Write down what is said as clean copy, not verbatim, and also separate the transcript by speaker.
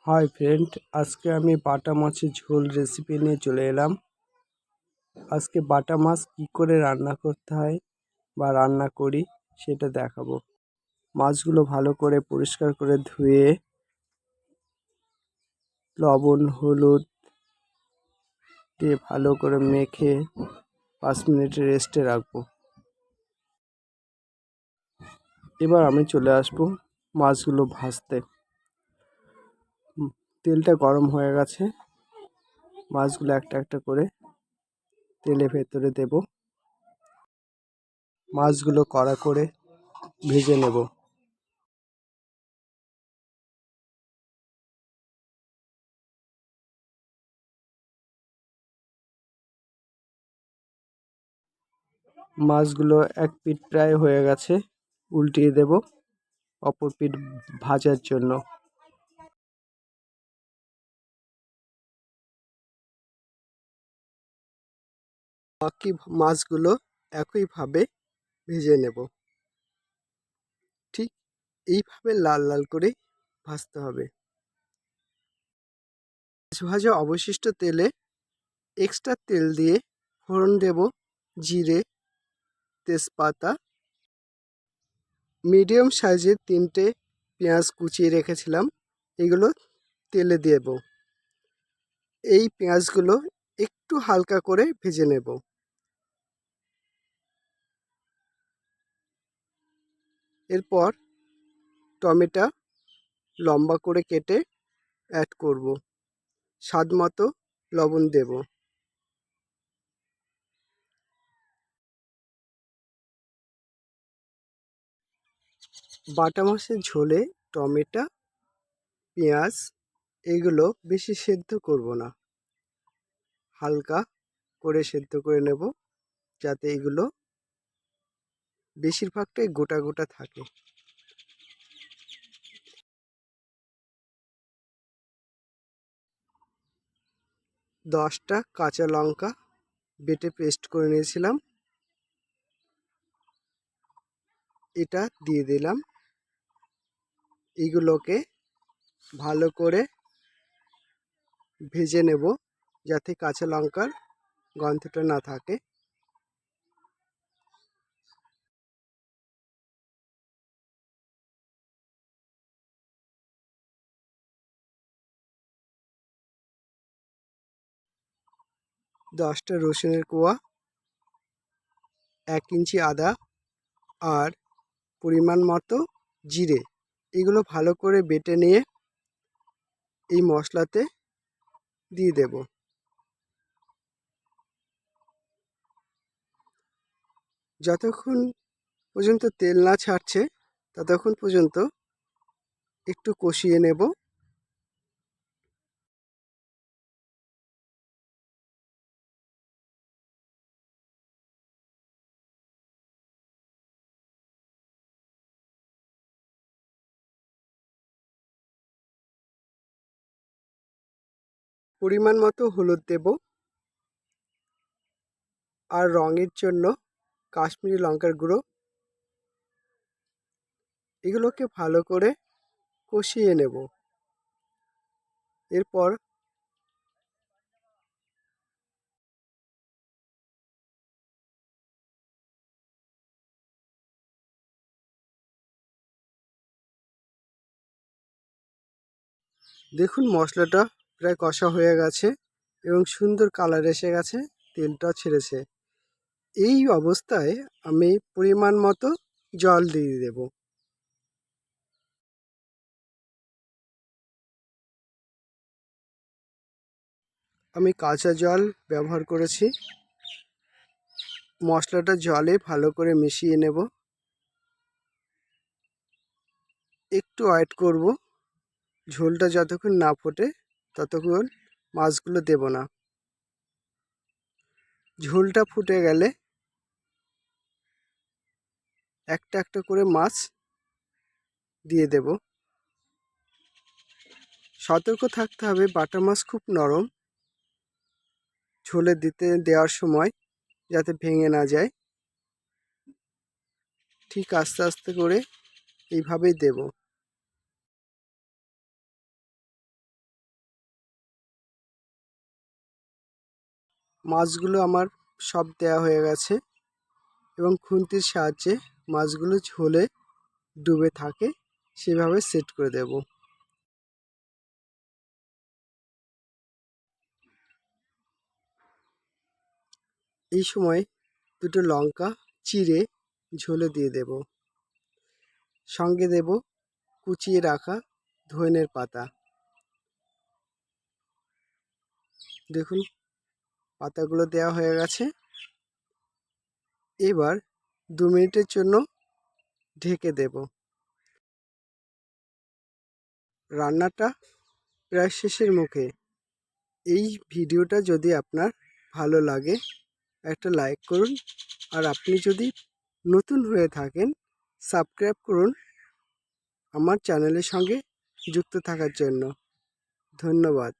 Speaker 1: Hi friend, আজকে আমি বাটা মাছের ঝোল রেসিপি নিয়ে চলে এলাম। আজকে বাটা মাছ কী করে রান্না করতে হয় বা রান্না করি সেটা দেখাবো। মাছগুলো ভালো করে পরিষ্কার করে ধুয়ে লবণ হলুদ দিয়ে ভালো করে মেখে 5 মিনিট রেস্টে রাখবো। এবার আমি চলে আসবো মাছগুলো ভাজতে। তেলটা গরম হয়ে গেছে, মাছগুলো একটা একটা করে তেলের ভেতরে দেব। মাছগুলো কড়া করে ভেজে নেব। মাছগুলো এক পিঠ প্রায় হয়ে গেছে, উল্টিয়ে দেব অপর পিঠ ভাজার জন্য। বাকি মাছগুলো একইভাবে ভেজে নেব। ঠিক এইভাবে লাল লাল করে ভাজতে হবে। মাছ ভাজা অবশিষ্ট তেলে এক্সট্রা তেল দিয়ে ফোড়ন দেব জিরে, তেজপাতা, মিডিয়াম সাইজের 3টে পেঁয়াজ কুচিয়ে রেখেছিলাম, এগুলো তেলে দেব। এই পেঁয়াজগুলো একটু হালকা করে ভেজে নেব। এরপর টমেটো লম্বা করে কেটে অ্যাড করব। স্বাদ মতো লবণ দেব। বাটা মাছের ঝোলে টমেটো, পেঁয়াজ এগুলো বেশি সেদ্ধ করব না, হালকা করে সেদ্ধ করে নেব, যাতে এগুলো বেশিরভাগটাই গোটা গোটা থাকে। দশটা কাঁচা লঙ্কা বেটে পেস্ট করে নিয়েছিলাম, এটা দিয়ে দিলাম। এগুলোকে ভালো করে ভেজে নেব, যাতে কাঁচা লঙ্কার গন্ধটা না থাকে। দশটা রসুনের কোয়া, 1 ইঞ্চি আদা আর পরিমাণ মতো জিরে, এগুলো ভালো করে বেটে নিয়ে এই মশলাতে দিয়ে দেব। যতক্ষণ পর্যন্ত তেল না ছাড়ছে ততক্ষণ পর্যন্ত একটু কষিয়ে নেব। পরিমাণ মতো হলুদ দেব, আর রঙের জন্য কাশ্মীরি লঙ্কার গুঁড়ো। এগুলোকে ভালো করে কষিয়ে নেব। এরপর দেখুন মশলাটা প্রায় কষা হয়ে গেছে এবং সুন্দর কালার এসে গেছে, তেলটা ছেড়েছে। এই অবস্থায় আমি পরিমাণ মতো জল দিয়ে দেব। আমি কাঁচা জল ব্যবহার করেছি। মশলাটা জলে ভালো করে মিশিয়ে নেব। একটু ওয়েট করব, ঝোলটা যতক্ষণ না ফোটে ততক্ষণ মাছগুলো দেব না। ঝোলটা ফুটে গেলে একটা একটা করে মাছ দিয়ে দেব। সতর্ক থাকতে হবে, বাটা মাছ খুব নরম, ঝোলে দেওয়ার সময় যাতে ভেঙে না যায়। ঠিক আস্তে আস্তে করে এইভাবেই দেব। মাছগুলো আমার সব দেওয়া হয়ে গেছে এবং খুন্তির সাহায্যে মাছগুলো ঝোলে ডুবে থাকে সেভাবে সেট করে দেব। এই সময় দুটো লঙ্কা চিড়ে ঝোলে দিয়ে দেব, সঙ্গে দেব কুচিয়ে রাখা ধনের পাতা। দেখুন পাতাগুলো দেওয়া হয়ে গেছে। এবার 2 মিনিটের জন্য ঢেকে দেব। রান্নাটা প্রায় শেষের মুখে। এই ভিডিওটা যদি আপনার ভালো লাগে একটা লাইক করুন, আর আপনি যদি নতুন হয়ে থাকেন সাবস্ক্রাইব করুন আমার চ্যানেলের সঙ্গে যুক্ত থাকার জন্য। ধন্যবাদ।